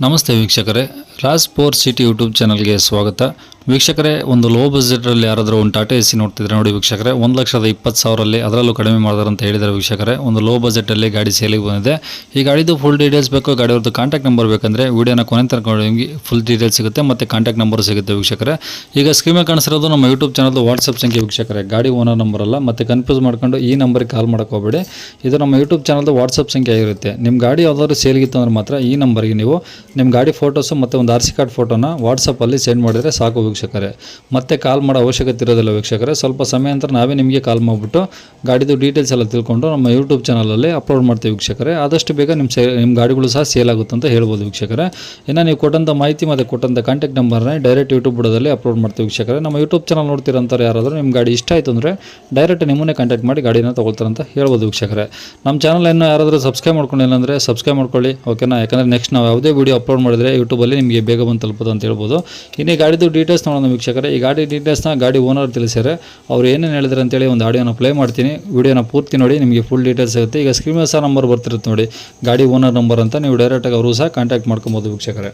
ನಮಸ್ತೆ ವೀಕ್ಷಕರೇ, Raj sport city YouTube ಚಾನಲ್ಗೆ ಸ್ವಾಗತ. ವೀಕ್ಷಕರೇ, ಒಂದು ಲೋ ಬಜೆಟಲ್ಲಿ ಯಾರಾದರೂ ಒಂದು ಟಾಟಾ ಎಸಿ ನೋಡ್ತಿದ್ರೆ ನೋಡಿ ವೀಕ್ಷಕರೇ, 1,20,000 ಅದರಲ್ಲೂ ಕಡಿಮೆ ಮಾಡಿದಾರೆ ಅಂತ ಹೇಳಿದ್ದಾರೆ ವೀಕ್ಷಕರೇ. ಒಂದು ಲೋ ಬಜೆಟಲ್ಲಿ ಗಾಡಿ ಸೇಲಿಗೆ ಬಂದಿದೆ. ಈ ಗಾಡಿದು ಫುಲ್ ಡೀಟೇಲ್ಸ್ ಬೇಕು, ಗಾಡಿಯವ್ರದ್ದು ಕಾಂಟ್ಯಾಕ್ಟ್ ನಂಬರ್ ಬೇಕಂದರೆ ವಿಡಿಯೋನ ಕೊನೆ ತನಕ ನೋಡಿ, ನಿಮಗೆ ಫುಲ್ ಡೀಟೇಲ್ಸ್ ಸಿಗುತ್ತೆ ಮತ್ತು ಕಾಂಟ್ಯಾಕ್ಟ್ ನಂಬರ್ ಸಿಗುತ್ತೆ ವೀಕ್ಷಕರೇ. ಈಗ ಸ್ಕ್ರೀನ್ ಮೇಲೆ ಕಾಣಿಸಿರೋದು ನಮ್ಮ ಯೂಟ್ಯೂಬ್ ಚಾನಲ್ದು ವಾಟ್ಸಪ್ ಸಂಖ್ಯೆ ವೀಕ್ಷಕರೇ, ಗಾಡಿ ಓನರ್ ನಂಬರ್ ಅಲ್ಲ. ಮತ್ತು ಕನ್ಫ್ಯೂಸ್ ಮಾಡ್ಕೊಂಡು ಈ ನಂಬರ್ಗೆ ಕಾಲ್ ಮಾಡೋಕೆ ಹೋಗಬೇಡಿ. ಇದು ನಮ್ಮ ಯೂಟ್ಯೂಬ್ ಚಾನಲ್ದು ವಾಟ್ಸಪ್ ಸಂಖ್ಯೆ ಆಗಿರುತ್ತೆ. ನಿಮ್ಮ ಗಾಡಿ ಯಾವುದಾದ್ರು ಸೇಲ್ಗಿತ್ತು ಅಂದ್ರೆ ಮಾತ್ರ ಈ ನಂಬರ್ಗೆ ನೀವು ನಿಮ್ಮ ಗಾಡಿ ಫೋಟೋಸು ಮತ್ತು ಒಂದು RC ಕಾರ್ಡ್ ಫೋಟೋನ ವಾಟ್ಸಪ್ಪಲ್ಲಿ ಸೆಂಡ್ ಮಾಡಿದರೆ ಸಾಕು ವೀಕ್ಷಕರೇ. ಮತ್ತೆ ಕಾಲ್ ಮಾಡೋ ಅವಶ್ಯಕತೆ ಇರೋದಿಲ್ಲ ವೀಕ್ಷಕರೇ. ಸ್ವಲ್ಪ ಸಮಯ ನಂತರ ನಾವೇ ನಿಮಗೆ ಕಾಲ್ ಮಾಡಿಬಿಟ್ಟು ಗಾಡಿದು ಡೀಟೇಲ್ಸ್ ಎಲ್ಲ ತಿಳ್ಕೊಂಡು ನಮ್ಮ ಯೂಟ್ಯೂಬ್ ಚಾನಲಲ್ಲಿ ಅಪ್ಲೋಡ್ ಮಾಡ್ತೀವಿ ವೀಕ್ಷಕರೇ. ಆದಷ್ಟು ಬೇಗ ನಿಮ್ಮ ಗಾಡಿಗಳು ಸಹ ಸೇಲ್ ಆಗುತ್ತೆ ಅಂತ ಹೇಳ್ಬೋದು ವೀಕ್ಷಕರೇ. ಇನ್ನು ನೀವು ಕೊಟ್ಟಂಥ ಮಾಹಿತಿ ಮತ್ತು ಕೊಟ್ಟಂಥ ಕಾಂಟ್ಯಾಕ್ಟ್ ನಂಬರ್ನ ಡೈರೆಕ್ಟ್ ಯೂಟ್ಯೂಬ್ ಬುಡದಲ್ಲಿ ಅಪ್ಲೋಡ್ ಮಾಡ್ತೀವಿ ವೀಕ್ಷಕರೇ. ನಮ್ಮ ಯೂಟ್ಯೂಬ್ ಚಾನಲ್ ನೋಡ್ತಿರೋಂಥವ್ರು ಯಾರಾದರೂ ನಿಮ್ಮ ಗಾಡಿ ಇಷ್ಟ ಆಯಿತು ಅಂದರೆ ಡೈರೆಕ್ಟ್ ನಿಮ್ಮನ್ನೇ ಕಾಂಟ್ಯಾಕ್ಟ್ ಮಾಡಿ ಗಾಡಿನ ತೊಗೊಳ್ತಾರೆ ಅಂತ ಹೇಳ್ಬೋದು ವೀಕ್ಷಕರೇ. ನಮ್ಮ ಚಾನಲ್ ಇನ್ನೂ ಯಾರಾದರೂ ಸಬ್ಸ್ಕ್ರೈಬ್ ಮಾಡ್ಕೊಂಡಿಲ್ಲ ಅಂದರೆ ಸಬ್ಸ್ಕ್ರೈಬ್ ಮಾಡ್ಕೊಳ್ಳಿ, ಓಕೆನಾ. ಯಾಕಂದರೆ ನೆಕ್ಸ್ಟ್ ನಾವು ಯಾವುದೇ ವೀಡಿಯೋ ಅಪ್ಲೋಡ್ ಮಾಡಿದರೆ ಯೂಟ್ಯೂಬಲ್ಲಿ ನಿಮಗೆ ಬೇಗ ಬಂದು ತಲುಪೋದು ಅಂತ ಹೇಳ್ಬೋದು. ಇನ್ನು ಗಾಡಿದು ಡೀಟೇಲ್ಸ್ ನೋಡೋಣ ವೀಕ್ಷಕರೇ. ಈ ಗಾಡಿ ಡೀಟೇಲ್ಸ್ನ ಗಾಡಿ ಓನರ್ ತಿಳಿಸ್ಯಾರೆ. ಅವ್ರು ಏನೇನು ಹೇಳಿದ್ರು ಅಂತೇಳಿ ಒಂದು ಆಡಿಯೋನ ಪ್ಲೇ ಮಾಡ್ತೀನಿ, ವಿಡಿಯೋನ ಪೂರ್ತಿ ನೋಡಿ, ನಿಮಗೆ ಫುಲ್ ಡೀಟೇಲ್ಸ್ ಸಿಗುತ್ತೆ. ಈಗ ಸ್ಕ್ರೀನ್ ಮೇಲೆ ಸಹ ನಂಬರ್ ಬರ್ತಿರುತ್ತೆ ನೋಡಿ, ಗಾಡಿ ಓನರ್ ನಂಬರ್ ಅಂತ. ನೀವು ಡೈರೆಕ್ಟಾಗಿ ಅವರು ಸಹ ಕಾಂಟ್ಯಾಕ್ಟ್ ಮಾಡ್ಕೊಬೋದು ವೀಕ್ಷಕರೇ.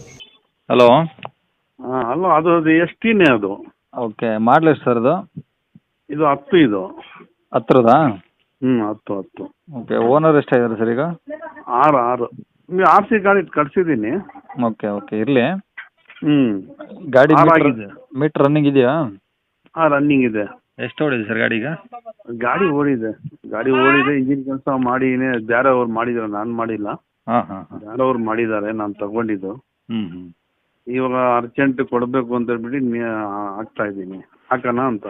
ಹಲೋ. ಅಲ್ಲ, ಅದು ಎಷ್ಟಿನೇ ಅದು. ಓಕೆ, ಮಾಡಲಿ ಸರ್ ಅದು. ಇದು 10 ಇದು. 10ದ? 10. ಓಕೆ, ಓನರ್ ಎಷ್ಟಾಗಿದ್ದಾರೆ ಸರ್ ಈಗ? 6. ನೀವು RC ಗಾಡಿ ಕಟ್ಸಿದ್ದೀನಿ. ಓಕೆ ಓಕೆ, ಇರಲಿ. ಗಾಡಿ ಆಗಿದೆ. ಮೀಟ್ರ್ ರನ್ನಿಂಗ್ ಇದೆಯಾ? ರನ್ನಿಂಗ್ ಇದೆ. ಎಷ್ಟು ಓಡಿದೆ ಸರ್ ಗಾಡಿ ಈಗ? ಗಾಡಿ ಓಡಿದೆ. ಇಂಜಿನ್ ಕೆಲಸ ಮಾಡಿ ಬೇರೆ ಅವ್ರು ಮಾಡಿದ್ದಾರೆ, ನಾನು ಮಾಡಿಲ್ಲ. ಹಾಂ, ಬೇರೆ ಅವ್ರು ಮಾಡಿದ್ದಾರೆ, ನಾನು ತಗೊಂಡಿದ್ದು. ಇವಾಗ ಅರ್ಜೆಂಟ್ ಕೊಡಬೇಕು ಅಂತ ಹೇಳ್ಬಿಟ್ಟು ಹಾಕ್ತಾ ಇದ್ದೀನಿ, ಹಾಕೋಣ ಅಂತ.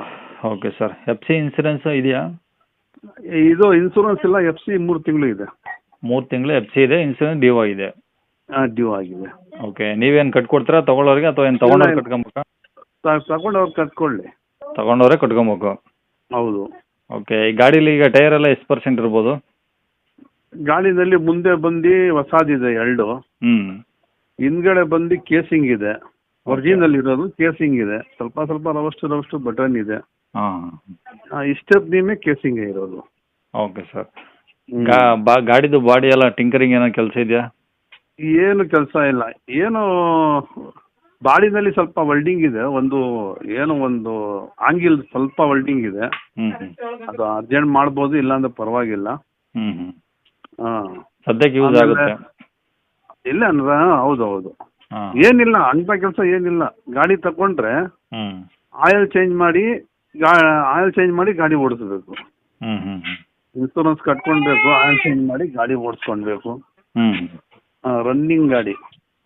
ಓಕೆ ಸರ್, FC ಇನ್ಸೂರೆನ್ಸ್ ಇದೆಯಾ? ಇದು ಇನ್ಸೂರೆನ್ಸ್ ಇಲ್ಲ, FC 3 ತಿಂಗಳು ಇದೆ. 3 ತಿಂಗಳು FC ಇದೆ, ಇನ್ಸೂರೆನ್ಸ್ ಡ್ಯೂ ಆಗಿದೆ. ಡ್ಯೂ ಆಗಿದೆ. ಓಕೆ, ನೀವೇನು ಕಟ್ಕೊಡ್ತೀರಾ ತೊಗೊಳ್ಳೋರಿಗೆ, ಅಥವಾ ಏನು ತೊಗೊಂಡವ್ರು ಕಟ್ಕೊಬೇಕಾ? ತಗೊಂಡವ್ರು ಕಟ್ಕೊಳ್ಳಿ. ತೊಗೊಂಡವ್ರೆ ಕಟ್ಕೊಬೇಕು. ಹೌದು. ಓಕೆ, ಈ ಗಾಡೀಲಿ ಈಗ ಟೈರ್ ಎಲ್ಲ ಎಷ್ಟು % ಇರ್ಬೋದು? ಗಾಡಿನಲ್ಲಿ ಮುಂದೆ ಬಂದು ಹೊಸದಿದೆ 2. ಹಿಂದ್ಗಡೆ ಬಂದು ಕೇಸಿಂಗ್ ಇದೆ. ಒರಿಜಿನಲ್ ಇರೋದು ಕೇಸಿಂಗ್ ಇದೆ. ಸ್ವಲ್ಪ ರವಷ್ಟು ಬಟನ್ ಇದೆ. ಇಷ್ಟೇ ಕೇಸಿಂಗ್ ಇರೋದು. Okay sir. ಗಾಡಿದು ಬಾಡಿ ಎಲ್ಲ ಟಿಂಕರಿಂಗ್ ಏನೋ ಕೆಲಸ ಇದೆಯಾ? ಏನು ಕೆಲಸ ಇಲ್ಲ. ಏನು ಬಾಡಿನಲ್ಲಿ ಸ್ವಲ್ಪ ವೆಲ್ಡಿಂಗ್ ಇದೆ, ಒಂದು ಆಂಗಿಲ್ ಸ್ವಲ್ಪ ವೆಲ್ಡಿಂಗ್ ಇದೆ. ಅದು ಅರ್ಜೆಂಟ್ ಮಾಡ್ಬೋದು, ಇಲ್ಲಾಂದ್ರೆ ಪರವಾಗಿಲ್ಲ. ಸದ್ಯಕ್ಕೆ ಯೂಸ್ ಆಗುತ್ತೆ. ಇಲ್ಲ ಅಂದ್ರೆ ಹೌದು. ಏನಿಲ್ಲ ಅಂತ ಕೆಲಸ ಏನಿಲ್ಲ. ಗಾಡಿ ತಗೊಂಡ್ರೆ ಆಯಿಲ್ ಚೇಂಜ್ ಮಾಡಿ ಗಾಡಿ ಓಡಿಸ್ಬೇಕು. ಇನ್ಸೂರೆನ್ಸ್ ಕಟ್ಕೊಳ್ಬೇಕು, ಆಯಿಲ್ ಚೇಂಜ್ ಮಾಡಿ ಗಾಡಿ ಓಡಿಸ್ಕೊಳ್ಬೇಕು. ರನ್ನಿಂಗ್ ಗಾಡಿ.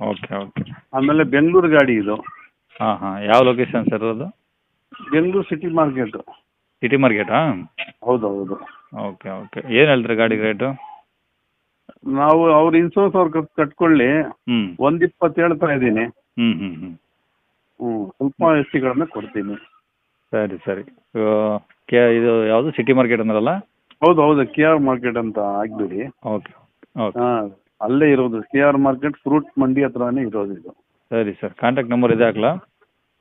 Okay okay. ಆಮೇಲೆ ಬೆಂಗಳೂರು ಗಾಡಿ ಇದು. ಯಾವ ಲೊಕೇಶನ್ ಸರ್ ಅದು? Bengaluru city market. ಸಿಟಿ ಮಾರ್ಕೆಟಾ? ಹೌದು. Okay okay. ಏನು ಹೇಳ್ತೀರಿ ಗಾಡಿ ರೇಟು? ನಾವು ಅವ್ರ ಇನ್ಸೂರೆನ್ಸ್ ಅವ್ರು ಕಟ್ಕೊಳ್ಳಿ. 120 ಹೇಳ್ತಾ ಇದ್ದೀನಿ. ಸ್ವಲ್ಪ ಹೆಚ್ಚು ಕಡಿಮೆ ಕೊಡ್ತೀನಿ. ಸರಿ. ಇದು ಯಾವುದು ಸಿಟಿ ಮಾರ್ಕೆಟ್ ಅಂದ್ರಲ್ಲ? ಹೌದು, KR ಮಾರ್ಕೆಟ್ ಅಂತ ಆಗ್ಬಿಡಿ. ಓಕೆ. ಅಲ್ಲೇ ಇರೋದು, KR ಮಾರ್ಕೆಟ್ ಫ್ರೂಟ್ ಮಂಡಿ ಹತ್ರನೇ ಇರೋದು ಇದು. ಸರಿ ಸರ್, ಕಾಂಟ್ಯಾಕ್ಟ್ ನಂಬರ್ ಇದೆ ಹಾಕ್ಲಾ?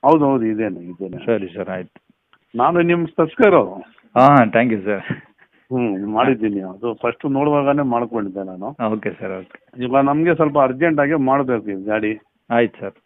ಹೌದು, ಇದೇನೆ. ಸರಿ ಸರ್, ಆಯ್ತು. ನಾನು ನಿಮ್ಮ ಸಬ್ಸ್ಕ್ರೈಬರು. Thank you sir. ಮಾಡಿದ್ದೀನಿ. ಅದು ಫಸ್ಟ್ ನೋಡುವಾಗನೇ ಮಾಡ್ಕೊಂಡಿದ್ದೆ ನಾನು. Okay sir, okay. ಇವಾಗ ನಮಗೆ ಸ್ವಲ್ಪ ಅರ್ಜೆಂಟಾಗಿ ಮಾಡಬೇಕು ಈ ಗಾಡಿ. ಆಯ್ತು ಸರ್.